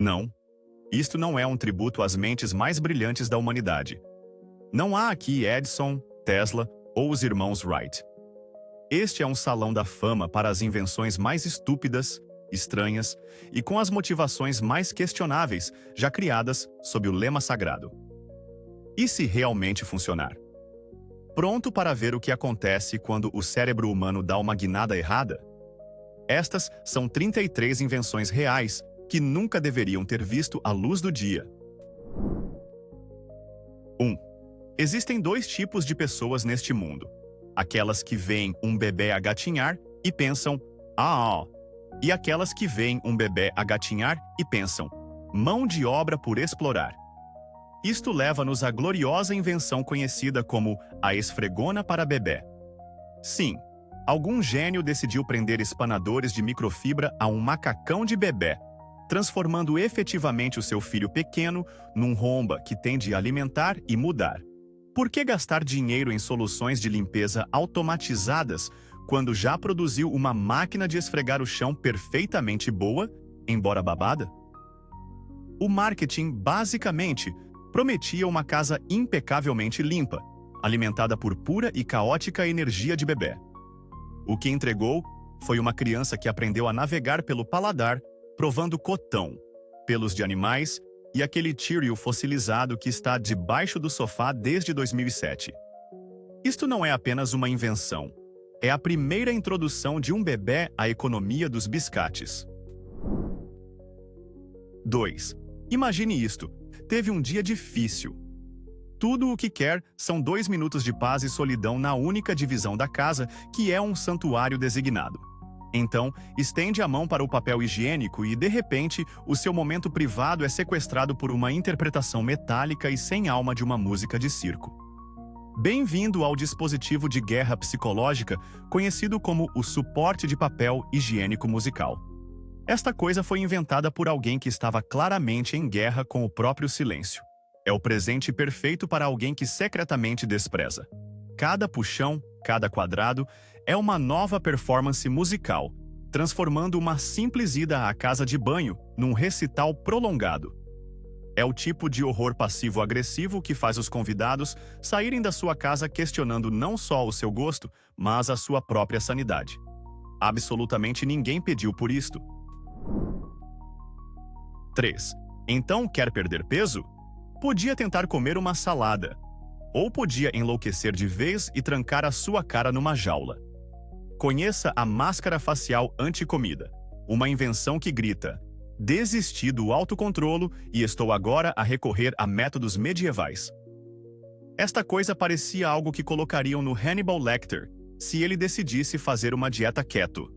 Não, isto não é um tributo às mentes mais brilhantes da humanidade. Não há aqui Edison, Tesla ou os irmãos Wright. Este é um salão da fama para as invenções mais estúpidas, estranhas e com as motivações mais questionáveis já criadas sob o lema sagrado. E se realmente funcionar? Pronto para ver o que acontece quando o cérebro humano dá uma guinada errada? Estas são 33 invenções reais que nunca deveriam ter visto a luz do dia. 1. Existem dois tipos de pessoas neste mundo. Aquelas que veem um bebê agatinhar e pensam, ah, e aquelas que veem um bebê agatinhar e pensam, mão de obra por explorar. Isto leva-nos à gloriosa invenção conhecida como a esfregona para bebê. Sim, algum gênio decidiu prender espanadores de microfibra a um macacão de bebê, transformando efetivamente o seu filho pequeno num romba que tem de alimentar e mudar. Por que gastar dinheiro em soluções de limpeza automatizadas quando já produziu uma máquina de esfregar o chão perfeitamente boa, embora babada? O marketing, basicamente, prometia uma casa impecavelmente limpa, alimentada por pura e caótica energia de bebê. O que entregou foi uma criança que aprendeu a navegar pelo paladar, provando cotão, pelos de animais e aquele Cheerio fossilizado que está debaixo do sofá desde 2007. Isto não é apenas uma invenção, é a primeira introdução de um bebê à economia dos biscates. 2. Imagine isto. Teve um dia difícil. Tudo o que quer são 2 minutos de paz e solidão na única divisão da casa, que é um santuário designado. Então, estende a mão para o papel higiênico e, de repente, o seu momento privado é sequestrado por uma interpretação metálica e sem alma de uma música de circo. Bem-vindo ao dispositivo de guerra psicológica conhecido como o suporte de papel higiênico musical. Esta coisa foi inventada por alguém que estava claramente em guerra com o próprio silêncio. É o presente perfeito para alguém que secretamente despreza. Cada puxão, cada quadrado, é uma nova performance musical, transformando uma simples ida à casa de banho num recital prolongado. É o tipo de horror passivo-agressivo que faz os convidados saírem da sua casa questionando não só o seu gosto, mas a sua própria sanidade. Absolutamente ninguém pediu por isto. 3. Então, quer perder peso? Podia tentar comer uma salada. Ou podia enlouquecer de vez e trancar a sua cara numa jaula. Conheça a máscara facial anti-comida, uma invenção que grita: desisti do autocontrolo e estou agora a recorrer a métodos medievais. Esta coisa parecia algo que colocariam no Hannibal Lecter, se ele decidisse fazer uma dieta keto.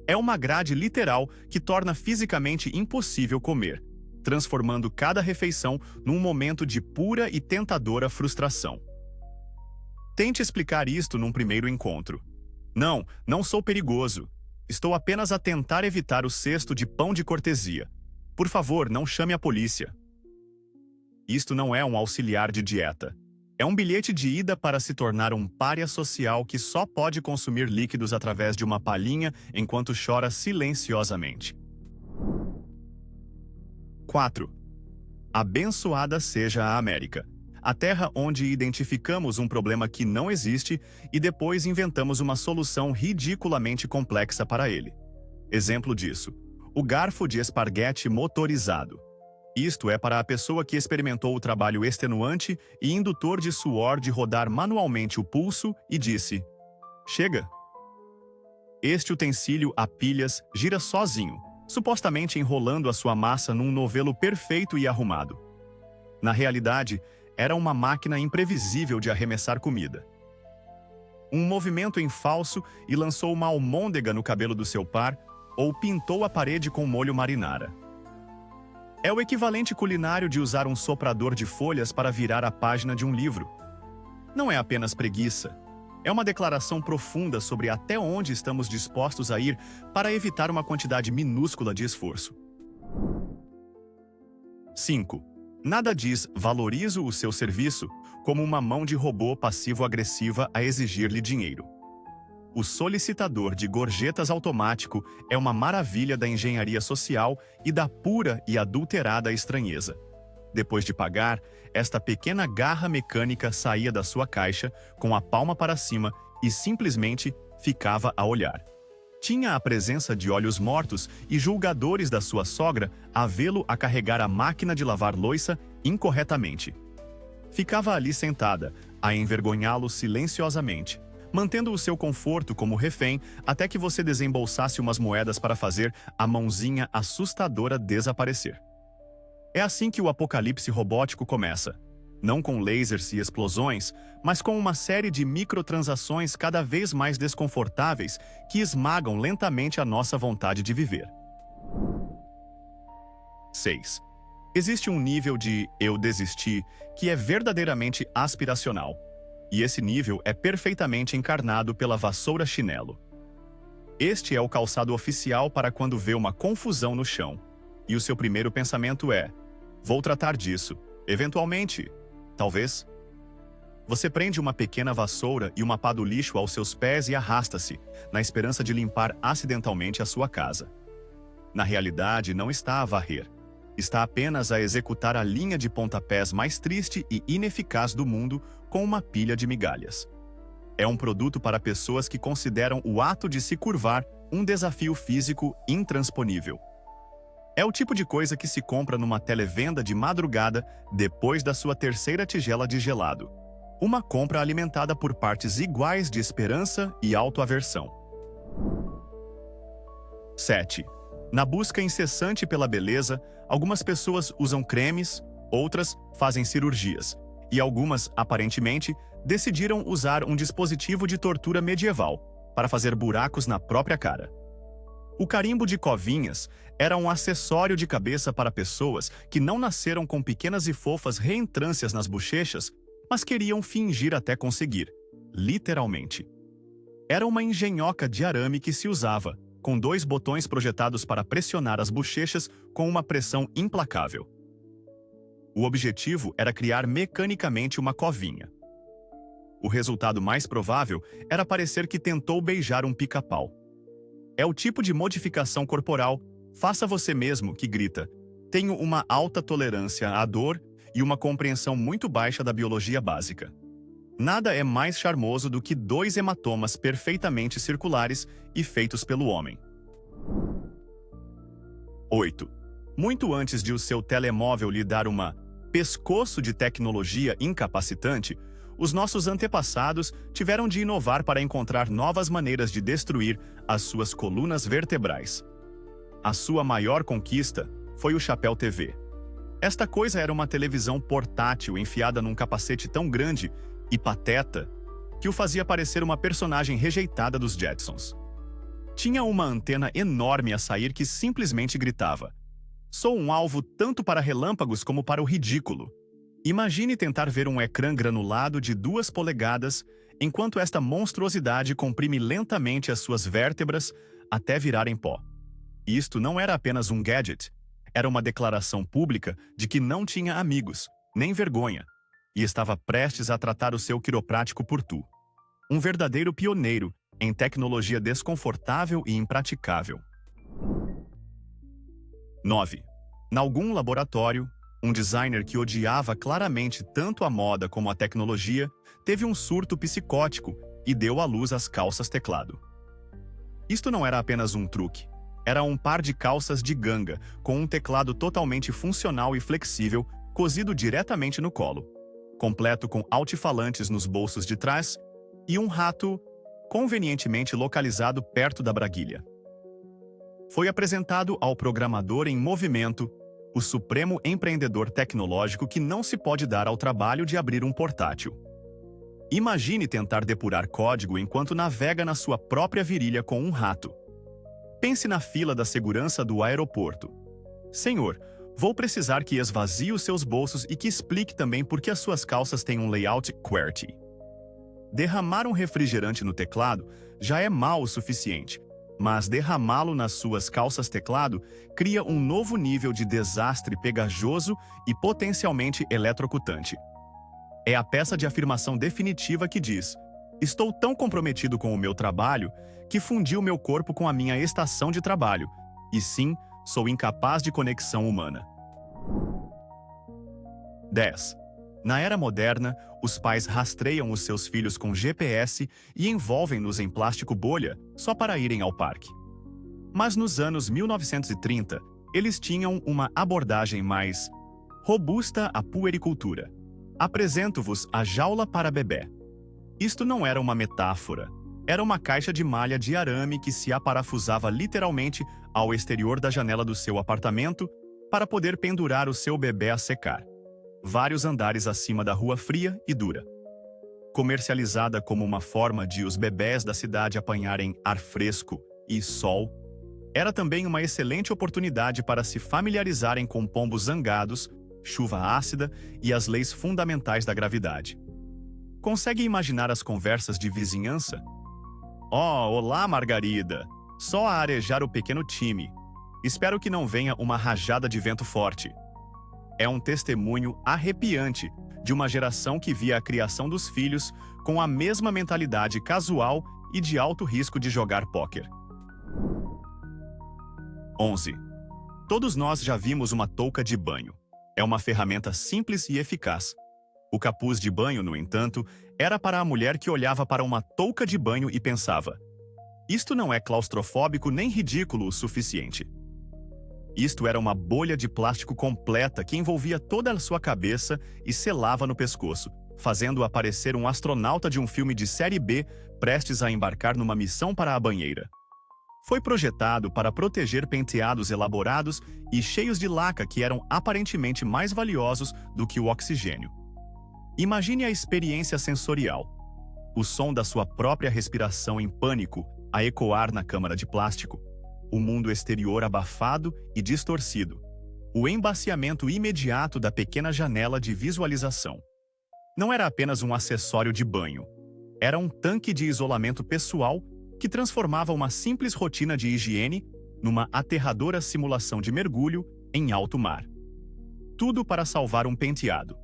É uma grade literal que torna fisicamente impossível comer, transformando cada refeição num momento de pura e tentadora frustração. Tente explicar isto num primeiro encontro. Não sou perigoso. Estou apenas a tentar evitar o cesto de pão de cortesia. Por favor, não chame a polícia. Isto não é um auxiliar de dieta. É um bilhete de ida para se tornar um pária social que só pode consumir líquidos através de uma palhinha enquanto chora silenciosamente. 4. Abençoada seja a América, a terra onde identificamos um problema que não existe e depois inventamos uma solução ridiculamente complexa para ele. Exemplo disso: o garfo de esparguete motorizado. Isto é para a pessoa que experimentou o trabalho extenuante e indutor de suor de rodar manualmente o pulso e disse: chega! Este utensílio a pilhas gira sozinho, supostamente enrolando a sua massa num novelo perfeito e arrumado. Na realidade, era uma máquina imprevisível de arremessar comida. Um movimento em falso e lançou uma almôndega no cabelo do seu par, ou pintou a parede com molho marinara. É o equivalente culinário de usar um soprador de folhas para virar a página de um livro. Não é apenas preguiça. É uma declaração profunda sobre até onde estamos dispostos a ir para evitar uma quantidade minúscula de esforço. 5. Nada diz valorizo o seu serviço como uma mão de robô passivo-agressiva a exigir-lhe dinheiro. O solicitador de gorjetas automático é uma maravilha da engenharia social e da pura e adulterada estranheza. Depois de pagar, esta pequena garra mecânica saía da sua caixa com a palma para cima e simplesmente ficava a olhar. Tinha a presença de olhos mortos e julgadores da sua sogra a vê-lo a carregar a máquina de lavar louça incorretamente. Ficava ali sentada, a envergonhá-lo silenciosamente, mantendo o seu conforto como refém até que você desembolsasse umas moedas para fazer a mãozinha assustadora desaparecer. É assim que o apocalipse robótico começa. Não com lasers e explosões, mas com uma série de microtransações cada vez mais desconfortáveis que esmagam lentamente a nossa vontade de viver. 6. Existe um nível de "eu desisti" que é verdadeiramente aspiracional. E esse nível é perfeitamente encarnado pela vassoura chinelo. Este é o calçado oficial para quando vê uma confusão no chão. E o seu primeiro pensamento é: vou tratar disso, eventualmente, talvez. Você prende uma pequena vassoura e uma pá do lixo aos seus pés e arrasta-se, na esperança de limpar acidentalmente a sua casa. Na realidade, não está a varrer. Está apenas a executar a linha de pontapés mais triste e ineficaz do mundo com uma pilha de migalhas. É um produto para pessoas que consideram o ato de se curvar um desafio físico intransponível. É o tipo de coisa que se compra numa televenda de madrugada depois da sua terceira tigela de gelado. Uma compra alimentada por partes iguais de esperança e autoaversão. 7. Na busca incessante pela beleza, algumas pessoas usam cremes, outras fazem cirurgias, e algumas, aparentemente, decidiram usar um dispositivo de tortura medieval para fazer buracos na própria cara. O carimbo de covinhas era um acessório de cabeça para pessoas que não nasceram com pequenas e fofas reentrâncias nas bochechas, mas queriam fingir até conseguir, literalmente. Era uma engenhoca de arame que se usava, com 2 botões projetados para pressionar as bochechas com uma pressão implacável. O objetivo era criar mecanicamente uma covinha. O resultado mais provável era parecer que tentou beijar um pica-pau. É o tipo de modificação corporal, faça você mesmo, que grita: tenho uma alta tolerância à dor e uma compreensão muito baixa da biologia básica. Nada é mais charmoso do que 2 hematomas perfeitamente circulares e feitos pelo homem. 8. Muito antes de o seu telemóvel lhe dar uma pescoço de tecnologia incapacitante, os nossos antepassados tiveram de inovar para encontrar novas maneiras de destruir as suas colunas vertebrais. A sua maior conquista foi o chapéu TV. Esta coisa era uma televisão portátil enfiada num capacete tão grande e pateta que o fazia parecer uma personagem rejeitada dos Jetsons. Tinha uma antena enorme a sair que simplesmente gritava: sou um alvo tanto para relâmpagos como para o ridículo. Imagine tentar ver um ecrã granulado de 2 polegadas enquanto esta monstruosidade comprime lentamente as suas vértebras até virarem pó. Isto não era apenas um gadget, era uma declaração pública de que não tinha amigos, nem vergonha, e estava prestes a tratar o seu quiroprático por tu. Um verdadeiro pioneiro em tecnologia desconfortável e impraticável. 9. Em algum laboratório, um designer que odiava claramente tanto a moda como a tecnologia teve um surto psicótico e deu à luz as calças teclado. Isto não era apenas um truque. Era um par de calças de ganga, com um teclado totalmente funcional e flexível, cozido diretamente no colo, completo com altifalantes nos bolsos de trás e um rato convenientemente localizado perto da braguilha. Foi apresentado ao programador em movimento, o supremo empreendedor tecnológico que não se pode dar ao trabalho de abrir um portátil. Imagine tentar depurar código enquanto navega na sua própria virilha com um rato. Pense na fila da segurança do aeroporto. Senhor, vou precisar que esvazie os seus bolsos e que explique também por que as suas calças têm um layout QWERTY. Derramar um refrigerante no teclado já é mal o suficiente, mas derramá-lo nas suas calças teclado cria um novo nível de desastre pegajoso e potencialmente eletrocutante. É a peça de afirmação definitiva que diz: Estou tão comprometido com o meu trabalho que fundi o meu corpo com a minha estação de trabalho. E sim, sou incapaz de conexão humana. 10. Na era moderna, os pais rastreiam os seus filhos com GPS e envolvem-nos em plástico bolha só para irem ao parque. Mas nos anos 1930, eles tinham uma abordagem mais robusta à puericultura. Apresento-vos a jaula para bebê. Isto não era uma metáfora. Era uma caixa de malha de arame que se aparafusava literalmente ao exterior da janela do seu apartamento para poder pendurar o seu bebê a secar. Vários andares acima da rua fria e dura. Comercializada como uma forma de os bebés da cidade apanharem ar fresco e sol, era também uma excelente oportunidade para se familiarizarem com pombos zangados, chuva ácida e as leis fundamentais da gravidade. Consegue imaginar as conversas de vizinhança? Oh, olá, Margarida! Só a arejar o pequeno time. Espero que não venha uma rajada de vento forte. É um testemunho arrepiante de uma geração que via a criação dos filhos com a mesma mentalidade casual e de alto risco de jogar pôquer. 11. Todos nós já vimos uma touca de banho. É uma ferramenta simples e eficaz. O capuz de banho, no entanto, era para a mulher que olhava para uma touca de banho e pensava: isto não é claustrofóbico nem ridículo o suficiente. Isto era uma bolha de plástico completa que envolvia toda a sua cabeça e selava no pescoço, fazendo-o parecer um astronauta de um filme de série B prestes a embarcar numa missão para a banheira. Foi projetado para proteger penteados elaborados e cheios de laca que eram aparentemente mais valiosos do que o oxigênio. Imagine a experiência sensorial. O som da sua própria respiração em pânico a ecoar na câmara de plástico. O mundo exterior abafado e distorcido. O embaciamento imediato da pequena janela de visualização. Não era apenas um acessório de banho. Era um tanque de isolamento pessoal que transformava uma simples rotina de higiene numa aterradora simulação de mergulho em alto mar. Tudo para salvar um penteado.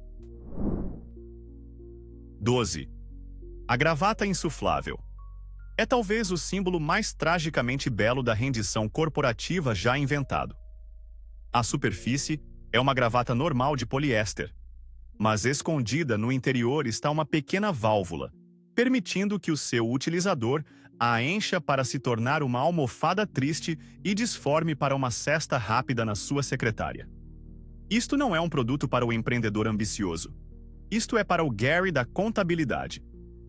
12. A gravata insuflável. É talvez o símbolo mais tragicamente belo da rendição corporativa já inventado. A superfície é uma gravata normal de poliéster, mas escondida no interior está uma pequena válvula, permitindo que o seu utilizador a encha para se tornar uma almofada triste e disforme para uma cesta rápida na sua secretária. Isto não é um produto para o empreendedor ambicioso. Isto é para o Gary da contabilidade.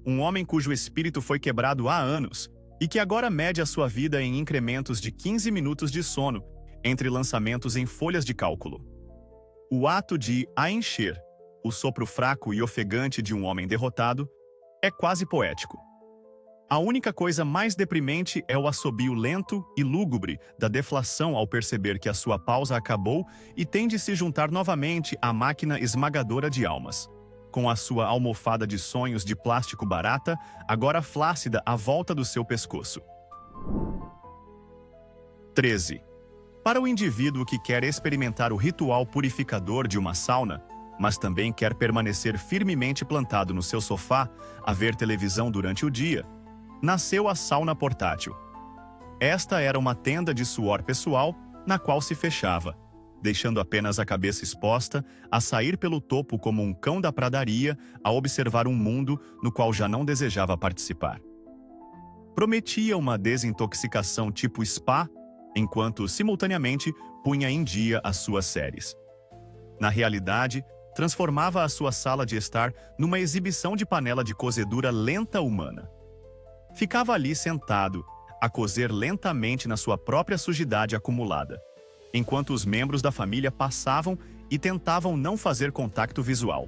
Um homem cujo espírito foi quebrado há anos e que agora mede a sua vida em incrementos de 15 minutos de sono entre lançamentos em folhas de cálculo. O ato de a encher, o sopro fraco e ofegante de um homem derrotado, é quase poético. A única coisa mais deprimente é o assobio lento e lúgubre da deflação ao perceber que a sua pausa acabou e tem de se juntar novamente à máquina esmagadora de almas. Com a sua almofada de sonhos de plástico barata, agora flácida à volta do seu pescoço. 13. Para o indivíduo que quer experimentar o ritual purificador de uma sauna, mas também quer permanecer firmemente plantado no seu sofá a ver televisão durante o dia, nasceu a sauna portátil. Esta era uma tenda de suor pessoal na qual se fechava, deixando apenas a cabeça exposta, a sair pelo topo como um cão da pradaria, a observar um mundo no qual já não desejava participar. Prometia uma desintoxicação tipo spa, enquanto, simultaneamente, punha em dia as suas séries. Na realidade, transformava a sua sala de estar numa exibição de panela de cozedura lenta humana. Ficava ali sentado, a cozer lentamente na sua própria sujidade acumulada, enquanto os membros da família passavam e tentavam não fazer contato visual.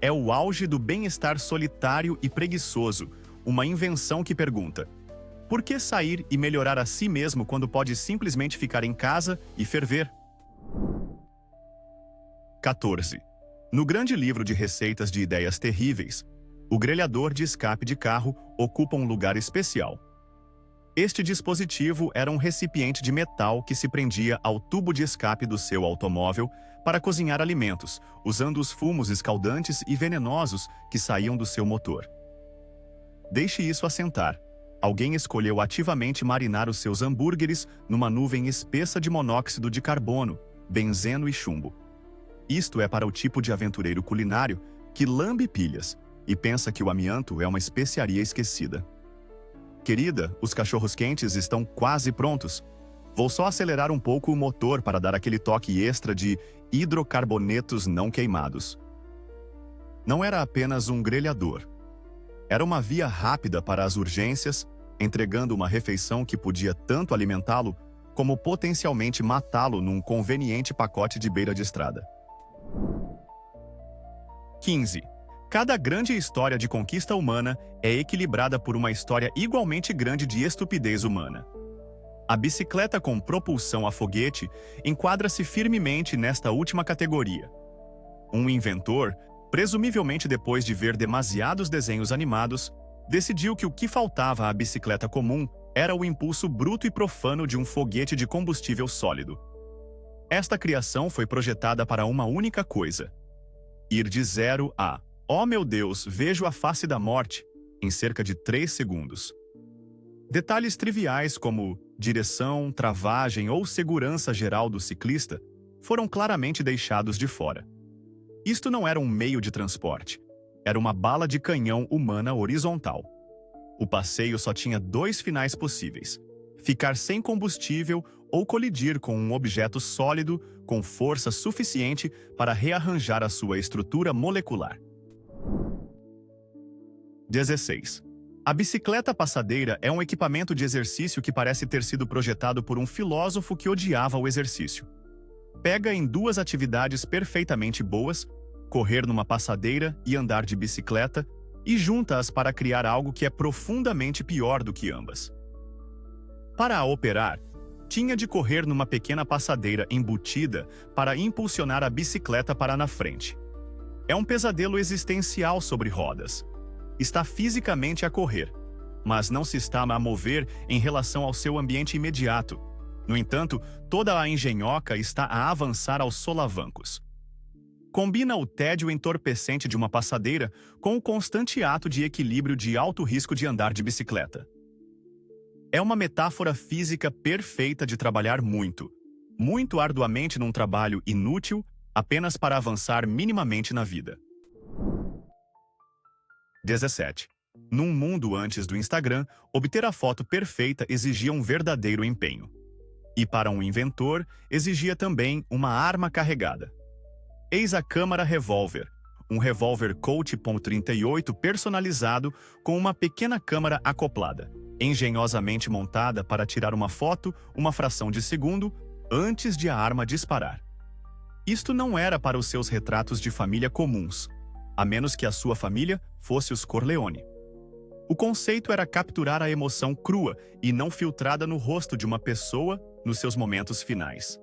É o auge do bem-estar solitário e preguiçoso, uma invenção que pergunta: por que sair e melhorar a si mesmo quando pode simplesmente ficar em casa e ferver? 14. No grande livro de receitas de ideias terríveis, o grelhador de escape de carro ocupa um lugar especial. Este dispositivo era um recipiente de metal que se prendia ao tubo de escape do seu automóvel para cozinhar alimentos, usando os fumos escaldantes e venenosos que saíam do seu motor. Deixe isso assentar. Alguém escolheu ativamente marinar os seus hambúrgueres numa nuvem espessa de monóxido de carbono, benzeno e chumbo. Isto é para o tipo de aventureiro culinário que lambe pilhas e pensa que o amianto é uma especiaria esquecida. Querida, os cachorros-quentes estão quase prontos. Vou só acelerar um pouco o motor para dar aquele toque extra de hidrocarbonetos não queimados. Não era apenas um grelhador. Era uma via rápida para as urgências, entregando uma refeição que podia tanto alimentá-lo como potencialmente matá-lo num conveniente pacote de beira de estrada. 15. Cada grande história de conquista humana é equilibrada por uma história igualmente grande de estupidez humana. A bicicleta com propulsão a foguete enquadra-se firmemente nesta última categoria. Um inventor, presumivelmente depois de ver demasiados desenhos animados, decidiu que o que faltava à bicicleta comum era o impulso bruto e profano de um foguete de combustível sólido. Esta criação foi projetada para uma única coisa: ir de 0 a "Oh meu Deus, vejo a face da morte" em cerca de 3 segundos. Detalhes triviais como direção, travagem ou segurança geral do ciclista foram claramente deixados de fora. Isto não era um meio de transporte, era uma bala de canhão humana horizontal. O passeio só tinha 2 finais possíveis: ficar sem combustível ou colidir com um objeto sólido com força suficiente para rearranjar a sua estrutura molecular. 16. A bicicleta passadeira é um equipamento de exercício que parece ter sido projetado por um filósofo que odiava o exercício. Pega em 2 atividades perfeitamente boas, correr numa passadeira e andar de bicicleta, e junta-as para criar algo que é profundamente pior do que ambas. Para a operar, tinha de correr numa pequena passadeira embutida para impulsionar a bicicleta para na frente. É um pesadelo existencial sobre rodas. Está fisicamente a correr, mas não se está a mover em relação ao seu ambiente imediato. No entanto, toda a engenhoca está a avançar aos solavancos. Combina o tédio entorpecente de uma passadeira com o constante ato de equilíbrio de alto risco de andar de bicicleta. É uma metáfora física perfeita de trabalhar muito, muito arduamente num trabalho inútil, apenas para avançar minimamente na vida. 17. Num mundo antes do Instagram, obter a foto perfeita exigia um verdadeiro empenho. E para um inventor, exigia também uma arma carregada. Eis a câmara revólver, um revólver Colt .38 personalizado com uma pequena câmara acoplada, engenhosamente montada para tirar uma foto uma fração de segundo antes de a arma disparar. Isto não era para os seus retratos de família comuns, a menos que a sua família fosse os Corleone. O conceito era capturar a emoção crua e não filtrada no rosto de uma pessoa nos seus momentos finais.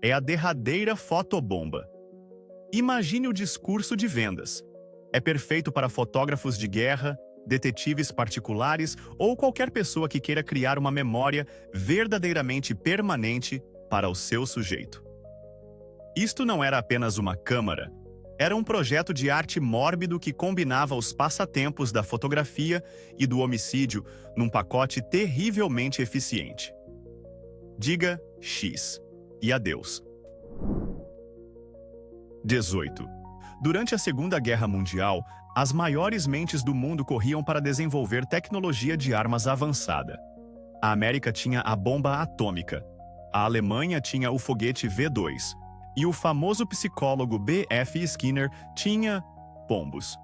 É a derradeira fotobomba. Imagine o discurso de vendas. É perfeito para fotógrafos de guerra, detetives particulares ou qualquer pessoa que queira criar uma memória verdadeiramente permanente para o seu sujeito. Isto não era apenas uma câmara. Era um projeto de arte mórbido que combinava os passatempos da fotografia e do homicídio num pacote terrivelmente eficiente. Diga X e adeus. 18. Durante a Segunda Guerra Mundial, as maiores mentes do mundo corriam para desenvolver tecnologia de armas avançada. A América tinha a bomba atômica, a Alemanha tinha o foguete V2, e o famoso psicólogo B.F. Skinner tinha pombos.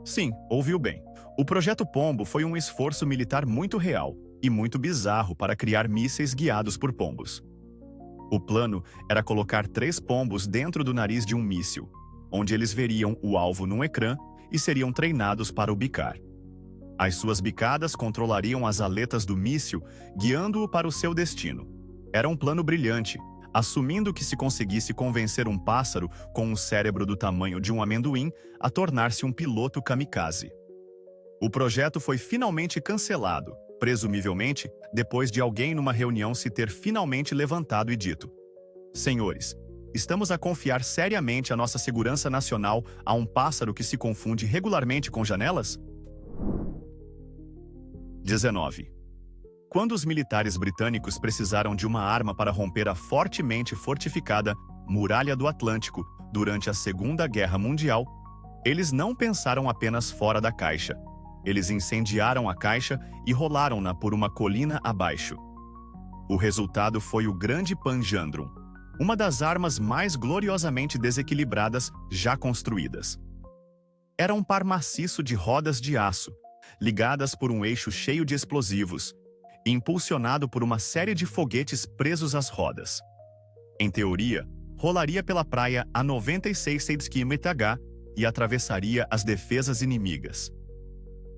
Sim, ouviu bem. O Projeto Pombo foi um esforço militar muito real e muito bizarro para criar mísseis guiados por pombos. O plano era colocar 3 pombos dentro do nariz de um míssil, onde eles veriam o alvo num ecrã e seriam treinados para o bicar. As suas bicadas controlariam as aletas do míssil, guiando-o para o seu destino. Era um plano brilhante, assumindo que se conseguisse convencer um pássaro com um cérebro do tamanho de um amendoim a tornar-se um piloto kamikaze. O projeto foi finalmente cancelado, presumivelmente depois de alguém numa reunião se ter finalmente levantado e dito: "Senhores, estamos a confiar seriamente a nossa segurança nacional a um pássaro que se confunde regularmente com janelas?" 19. Quando os militares britânicos precisaram de uma arma para romper a fortemente fortificada Muralha do Atlântico durante a Segunda Guerra Mundial, eles não pensaram apenas fora da caixa. Eles incendiaram a caixa e rolaram-na por uma colina abaixo. O resultado foi o Grande Panjandrum, uma das armas mais gloriosamente desequilibradas já construídas. Era um par maciço de rodas de aço, ligadas por um eixo cheio de explosivos, e impulsionado por uma série de foguetes presos às rodas. Em teoria, rolaria pela praia a 96 km/h e atravessaria as defesas inimigas.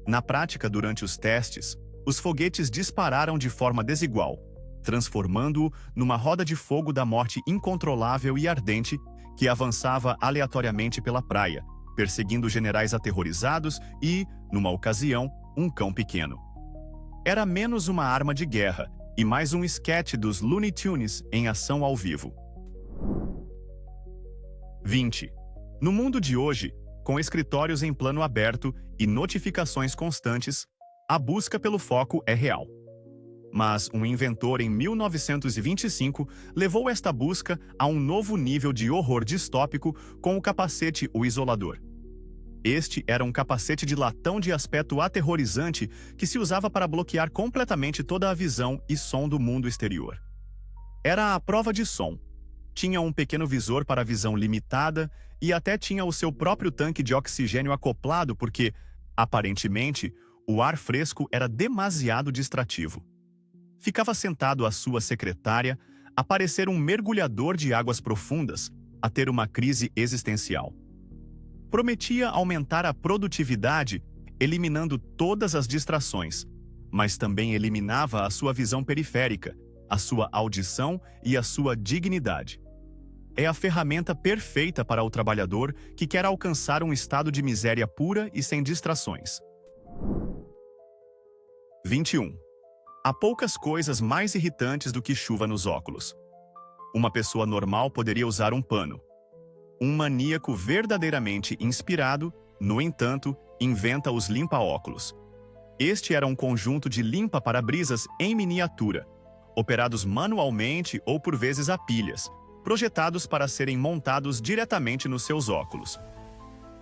Na prática, durante os testes, os foguetes dispararam de forma desigual, transformando-o numa roda de fogo da morte incontrolável e ardente que avançava aleatoriamente pela praia, perseguindo generais aterrorizados e, numa ocasião, um cão pequeno. Era menos uma arma de guerra e mais um esquete dos Looney Tunes em ação ao vivo. 20. No mundo de hoje, com escritórios em plano aberto e notificações constantes, a busca pelo foco é real. Mas um inventor em 1925 levou esta busca a um novo nível de horror distópico com o capacete o isolador. Este era um capacete de latão de aspecto aterrorizante que se usava para bloquear completamente toda a visão e som do mundo exterior. Era à prova de som. Tinha um pequeno visor para visão limitada e até tinha o seu próprio tanque de oxigênio acoplado porque, aparentemente, o ar fresco era demasiado distrativo. Ficava sentado à sua secretária, a parecer um mergulhador de águas profundas, a ter uma crise existencial. Prometia aumentar a produtividade, eliminando todas as distrações, mas também eliminava a sua visão periférica, a sua audição e a sua dignidade. É a ferramenta perfeita para o trabalhador que quer alcançar um estado de miséria pura e sem distrações. 21. Há poucas coisas mais irritantes do que chuva nos óculos. Uma pessoa normal poderia usar um pano. Um maníaco verdadeiramente inspirado, no entanto, inventa os limpa-óculos. Este era um conjunto de limpa-parabrisas em miniatura, operados manualmente ou por vezes a pilhas, projetados para serem montados diretamente nos seus óculos.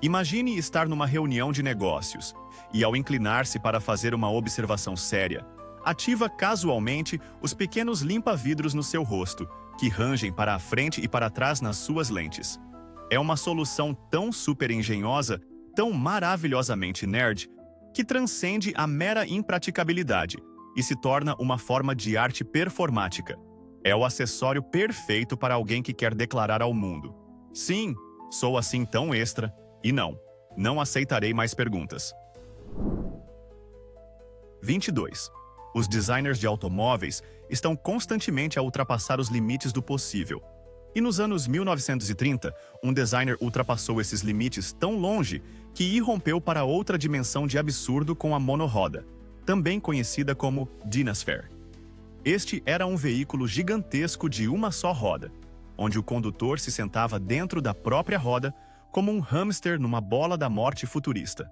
Imagine estar numa reunião de negócios e, ao inclinar-se para fazer uma observação séria, ativa casualmente os pequenos limpa-vidros no seu rosto, que rangem para a frente e para trás nas suas lentes. É uma solução tão super engenhosa, tão maravilhosamente nerd, que transcende a mera impraticabilidade e se torna uma forma de arte performática. É o acessório perfeito para alguém que quer declarar ao mundo: sim, sou assim tão extra, e não aceitarei mais perguntas. 22. Os designers de automóveis estão constantemente a ultrapassar os limites do possível. E nos anos 1930, um designer ultrapassou esses limites tão longe que irrompeu para outra dimensão de absurdo com a monoroda, também conhecida como Dynasphere. Este era um veículo gigantesco de uma só roda, onde o condutor se sentava dentro da própria roda como um hamster numa bola da morte futurista.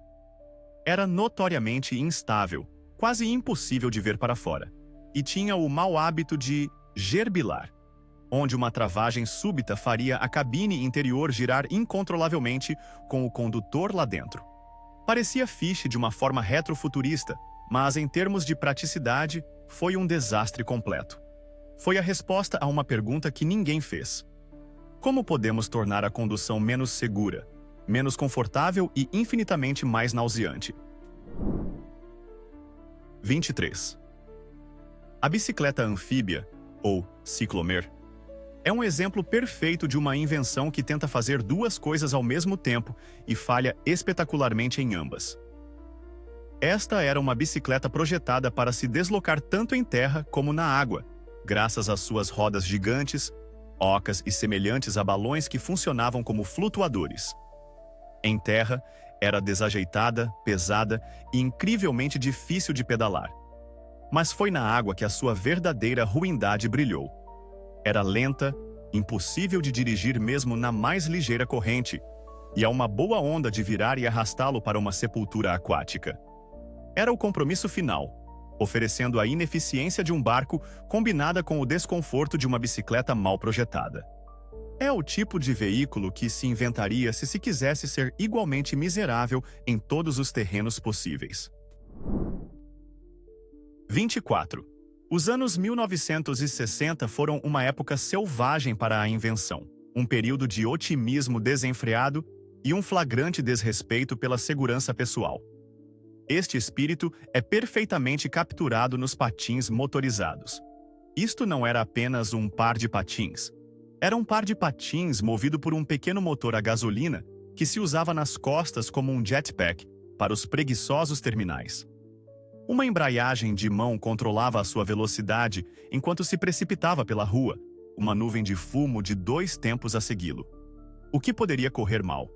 Era notoriamente instável, quase impossível de ver para fora, e tinha o mau hábito de gerbilar, onde uma travagem súbita faria a cabine interior girar incontrolavelmente com o condutor lá dentro. Parecia fiche de uma forma retrofuturista, mas em termos de praticidade, foi um desastre completo. Foi a resposta a uma pergunta que ninguém fez. Como podemos tornar a condução menos segura, menos confortável e infinitamente mais nauseante? 23. A bicicleta anfíbia, ou ciclomer, é um exemplo perfeito de uma invenção que tenta fazer duas coisas ao mesmo tempo e falha espetacularmente em ambas. Esta era uma bicicleta projetada para se deslocar tanto em terra como na água, graças às suas rodas gigantes, ocas e semelhantes a balões que funcionavam como flutuadores. Em terra, era desajeitada, pesada e incrivelmente difícil de pedalar. Mas foi na água que a sua verdadeira ruindade brilhou. Era lenta, impossível de dirigir mesmo na mais ligeira corrente, e a uma boa onda de virar e arrastá-lo para uma sepultura aquática. Era o compromisso final, oferecendo a ineficiência de um barco combinada com o desconforto de uma bicicleta mal projetada. É o tipo de veículo que se inventaria se quisesse ser igualmente miserável em todos os terrenos possíveis. 24. Os anos 1960 foram uma época selvagem para a invenção, um período de otimismo desenfreado e um flagrante desrespeito pela segurança pessoal. Este espírito é perfeitamente capturado nos patins motorizados. Isto não era apenas um par de patins. Era um par de patins movido por um pequeno motor a gasolina que se usava nas costas como um jetpack para os preguiçosos terminais. Uma embreagem de mão controlava a sua velocidade enquanto se precipitava pela rua, uma nuvem de fumo de 2 tempos a segui-lo. O que poderia correr mal?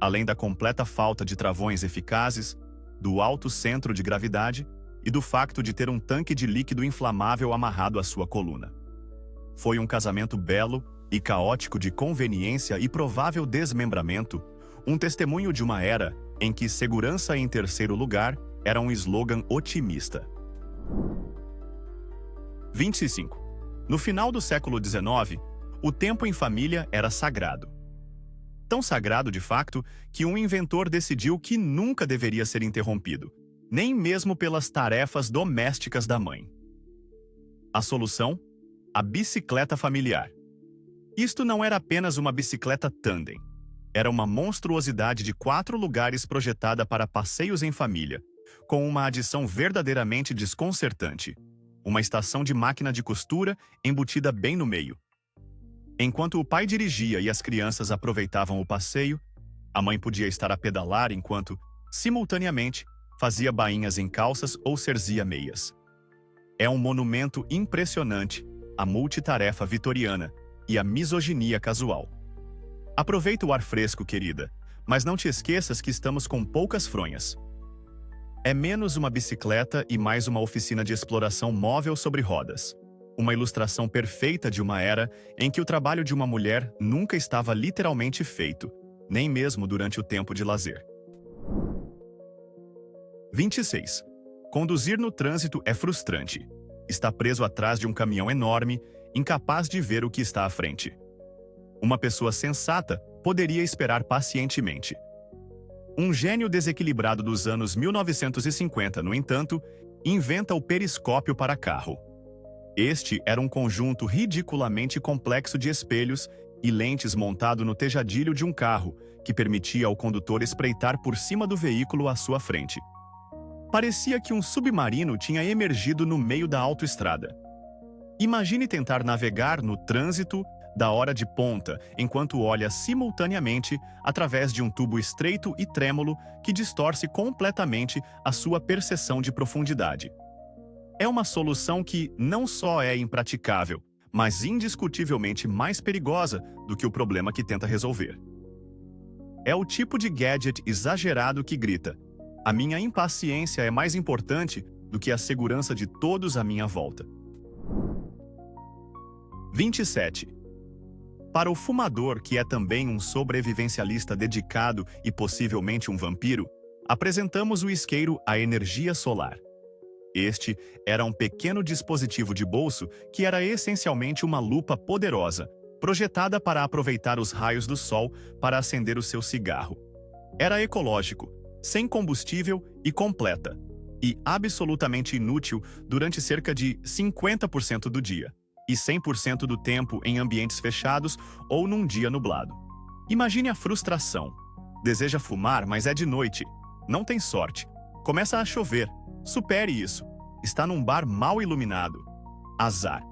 Além da completa falta de travões eficazes, do alto centro de gravidade e do facto de ter um tanque de líquido inflamável amarrado à sua coluna. Foi um casamento belo e caótico de conveniência e provável desmembramento, um testemunho de uma era em que segurança em terceiro lugar era um slogan otimista. 25. No final do século XIX, o tempo em família era sagrado. Tão sagrado, de facto, que um inventor decidiu que nunca deveria ser interrompido, nem mesmo pelas tarefas domésticas da mãe. A solução? A bicicleta familiar. Isto não era apenas uma bicicleta tandem. Era uma monstruosidade de 4 lugares projetada para passeios em família, com uma adição verdadeiramente desconcertante: uma estação de máquina de costura embutida bem no meio. Enquanto o pai dirigia e as crianças aproveitavam o passeio, a mãe podia estar a pedalar enquanto, simultaneamente, fazia bainhas em calças ou cerzia meias. É um monumento impressionante à multitarefa vitoriana e à misoginia casual. Aproveita o ar fresco, querida, mas não te esqueças que estamos com poucas fronhas. É menos uma bicicleta e mais uma oficina de exploração móvel sobre rodas. Uma ilustração perfeita de uma era em que o trabalho de uma mulher nunca estava literalmente feito, nem mesmo durante o tempo de lazer. 26. Conduzir no trânsito é frustrante. Está preso atrás de um caminhão enorme, incapaz de ver o que está à frente. Uma pessoa sensata poderia esperar pacientemente. Um gênio desequilibrado dos anos 1950, no entanto, inventa o periscópio para carro. Este era um conjunto ridiculamente complexo de espelhos e lentes montado no tejadilho de um carro, que permitia ao condutor espreitar por cima do veículo à sua frente. Parecia que um submarino tinha emergido no meio da autoestrada. Imagine tentar navegar no trânsito da hora de ponta, enquanto olha simultaneamente através de um tubo estreito e trêmulo que distorce completamente a sua percepção de profundidade. É uma solução que não só é impraticável, mas indiscutivelmente mais perigosa do que o problema que tenta resolver. É o tipo de gadget exagerado que grita: "A minha impaciência é mais importante do que a segurança de todos à minha volta." 27. Para o fumador, que é também um sobrevivencialista dedicado e possivelmente um vampiro, apresentamos o isqueiro à energia solar. Este era um pequeno dispositivo de bolso que era essencialmente uma lupa poderosa, projetada para aproveitar os raios do sol para acender o seu cigarro. Era ecológico, sem combustível e completa, e absolutamente inútil durante cerca de 50% do dia, e 100% do tempo em ambientes fechados ou num dia nublado. Imagine a frustração. Deseja fumar, mas é de noite. Não tem sorte. Começa a chover. Supere isso. Está num bar mal iluminado. Azar.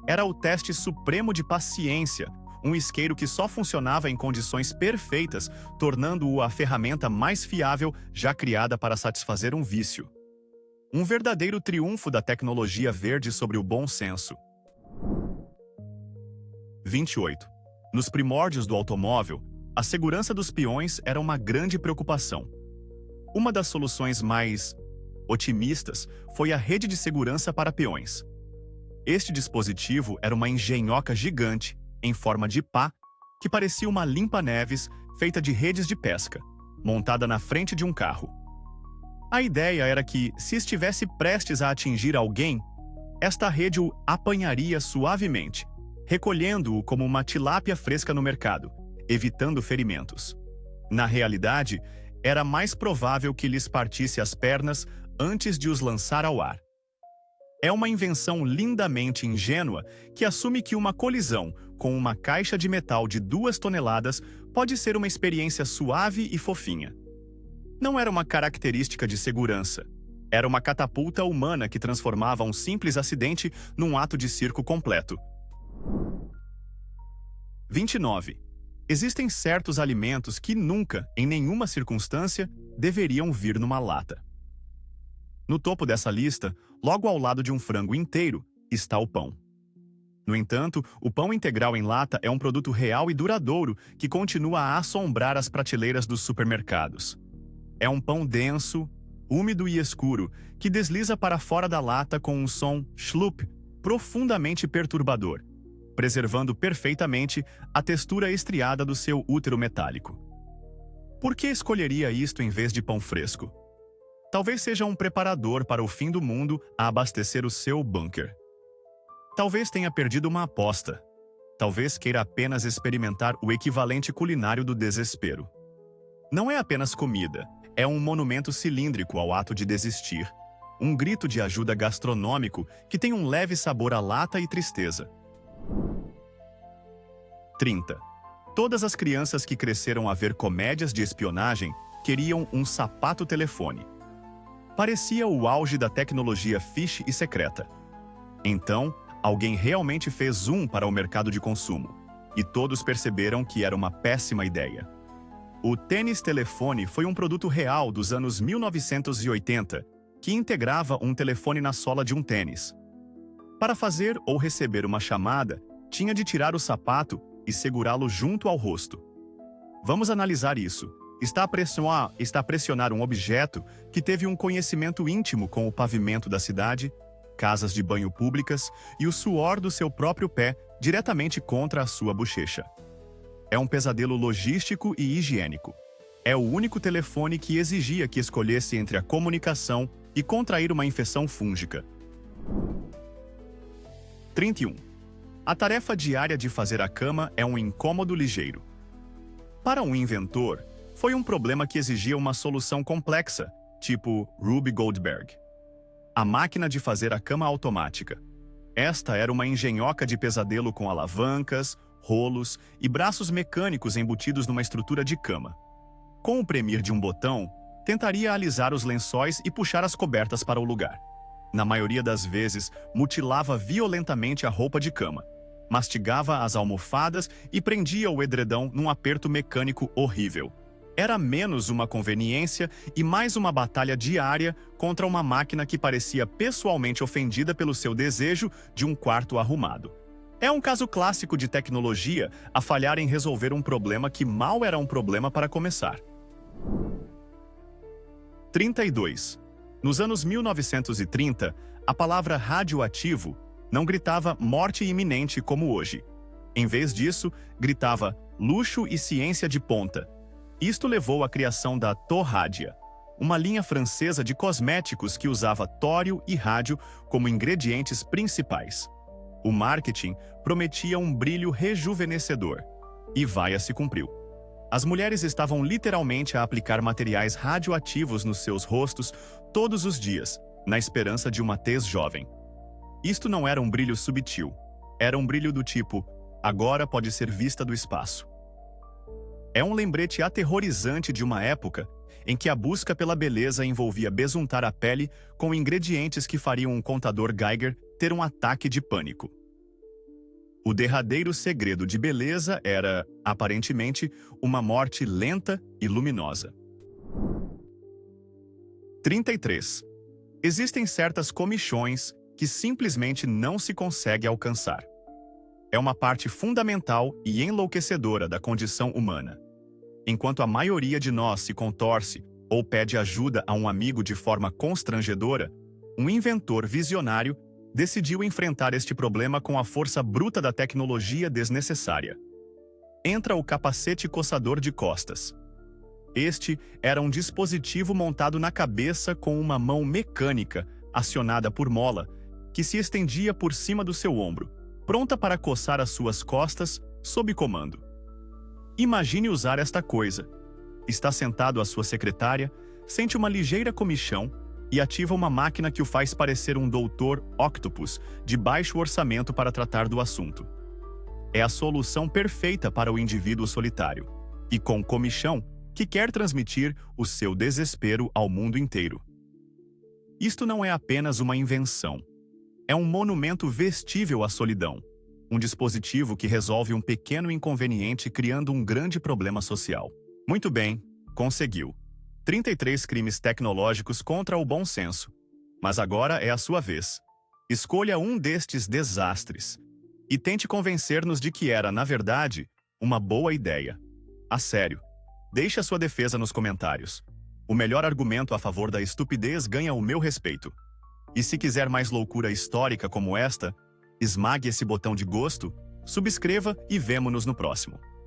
Era o teste supremo de paciência, um isqueiro que só funcionava em condições perfeitas, tornando-o a ferramenta mais fiável já criada para satisfazer um vício. Um verdadeiro triunfo da tecnologia verde sobre o bom senso. 28. Nos primórdios do automóvel, a segurança dos peões era uma grande preocupação. Uma das soluções mais otimistas foi a rede de segurança para peões. Este dispositivo era uma engenhoca gigante, em forma de pá, que parecia uma limpa-neves feita de redes de pesca, montada na frente de um carro. A ideia era que, se estivesse prestes a atingir alguém, esta rede o apanharia suavemente, recolhendo-o como uma tilápia fresca no mercado, evitando ferimentos. Na realidade, era mais provável que lhes partisse as pernas antes de os lançar ao ar. É uma invenção lindamente ingênua que assume que uma colisão com uma caixa de metal de 2 toneladas pode ser uma experiência suave e fofinha. Não era uma característica de segurança. Era uma catapulta humana que transformava um simples acidente num ato de circo completo. 29. Existem certos alimentos que nunca, em nenhuma circunstância, deveriam vir numa lata. No topo dessa lista, logo ao lado de um frango inteiro, está o pão. No entanto, o pão integral em lata é um produto real e duradouro que continua a assombrar as prateleiras dos supermercados. É um pão denso, úmido e escuro, que desliza para fora da lata com um som schlup profundamente perturbador, preservando perfeitamente a textura estriada do seu útero metálico. Por que escolheria isto em vez de pão fresco? Talvez seja um preparador para o fim do mundo a abastecer o seu bunker. Talvez tenha perdido uma aposta. Talvez queira apenas experimentar o equivalente culinário do desespero. Não é apenas comida, é um monumento cilíndrico ao ato de desistir. Um grito de ajuda gastronômico que tem um leve sabor a lata e tristeza. 30. Todas as crianças que cresceram a ver comédias de espionagem queriam um sapato-telefone. Parecia o auge da tecnologia fiche e secreta. Então, alguém realmente fez um para o mercado de consumo, e todos perceberam que era uma péssima ideia. O tênis-telefone foi um produto real dos anos 1980, que integrava um telefone na sola de um tênis. Para fazer ou receber uma chamada, tinha de tirar o sapato e segurá-lo junto ao rosto. Vamos analisar isso. Está a pressionar um objeto que teve um conhecimento íntimo com o pavimento da cidade, casas de banho públicas e o suor do seu próprio pé diretamente contra a sua bochecha. É um pesadelo logístico e higiênico. É o único telefone que exigia que escolhesse entre a comunicação e contrair uma infecção fúngica. 31. A tarefa diária de fazer a cama é um incômodo ligeiro. Para um inventor, foi um problema que exigia uma solução complexa, tipo Rube Goldberg. A máquina de fazer a cama automática. Esta era uma engenhoca de pesadelo com alavancas, rolos e braços mecânicos embutidos numa estrutura de cama. Com o premir de um botão, tentaria alisar os lençóis e puxar as cobertas para o lugar. Na maioria das vezes, mutilava violentamente a roupa de cama, mastigava as almofadas e prendia o edredão num aperto mecânico horrível. Era menos uma conveniência e mais uma batalha diária contra uma máquina que parecia pessoalmente ofendida pelo seu desejo de um quarto arrumado. É um caso clássico de tecnologia a falhar em resolver um problema que mal era um problema para começar. 32. Nos anos 1930, a palavra radioativo não gritava morte iminente como hoje. Em vez disso, gritava luxo e ciência de ponta. Isto levou à criação da Torradia, uma linha francesa de cosméticos que usava tório e rádio como ingredientes principais. O marketing prometia um brilho rejuvenescedor, e vaia se cumpriu. As mulheres estavam literalmente a aplicar materiais radioativos nos seus rostos todos os dias, na esperança de uma tez jovem. Isto não era um brilho subtil, era um brilho do tipo, agora pode ser vista do espaço. É um lembrete aterrorizante de uma época em que a busca pela beleza envolvia besuntar a pele com ingredientes que fariam um contador Geiger ter um ataque de pânico. O derradeiro segredo de beleza era, aparentemente, uma morte lenta e luminosa. 33. Existem certas comichões que simplesmente não se consegue alcançar. É uma parte fundamental e enlouquecedora da condição humana. Enquanto a maioria de nós se contorce ou pede ajuda a um amigo de forma constrangedora, um inventor visionário decidiu enfrentar este problema com a força bruta da tecnologia desnecessária. Entra o capacete coçador de costas. Este era um dispositivo montado na cabeça com uma mão mecânica, acionada por mola, que se estendia por cima do seu ombro, pronta para coçar as suas costas sob comando. Imagine usar esta coisa. Está sentado à sua secretária, sente uma ligeira comichão e ativa uma máquina que o faz parecer um doutor Octopus de baixo orçamento para tratar do assunto. É a solução perfeita para o indivíduo solitário e com comichão que quer transmitir o seu desespero ao mundo inteiro. Isto não é apenas uma invenção. É um monumento vestível à solidão. Um dispositivo que resolve um pequeno inconveniente criando um grande problema social. Muito bem, conseguiu. 33 crimes tecnológicos contra o bom senso. Mas agora é a sua vez. Escolha um destes desastres e tente convencer-nos de que era, na verdade, uma boa ideia. A sério. Deixe a sua defesa nos comentários. O melhor argumento a favor da estupidez ganha o meu respeito. E se quiser mais loucura histórica como esta, esmague esse botão de gosto, subscreva e vemo-nos no próximo.